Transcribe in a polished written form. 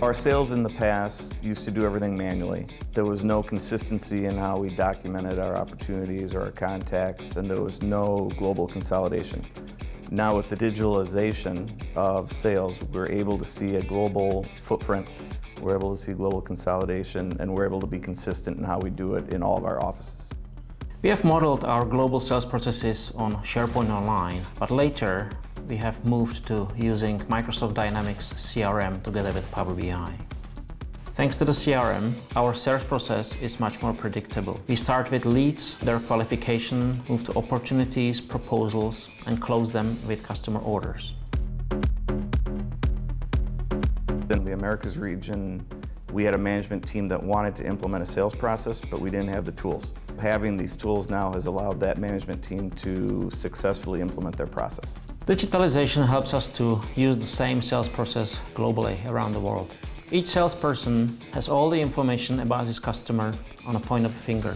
Our sales in the past used to do everything manually. There was no consistency in how we documented our opportunities or our contacts, and there was no global consolidation. Now with the digitalization of sales, we're able to see a global footprint, we're able to see global consolidation, and we're able to be consistent in how we do it in all of our offices. We have modeled our global sales processes on SharePoint Online, but later we have moved to using Microsoft Dynamics CRM together with Power BI. Thanks to the CRM, our sales process is much more predictable. We start with leads, their qualification, move to opportunities, proposals, and close them with customer orders. In the Americas region, we had a management team that wanted to implement a sales process, but we didn't have the tools. Having these tools now has allowed that management team to successfully implement their process. Digitalization helps us to use the same sales process globally around the world. Each salesperson has all the information about his customer on a point of a finger.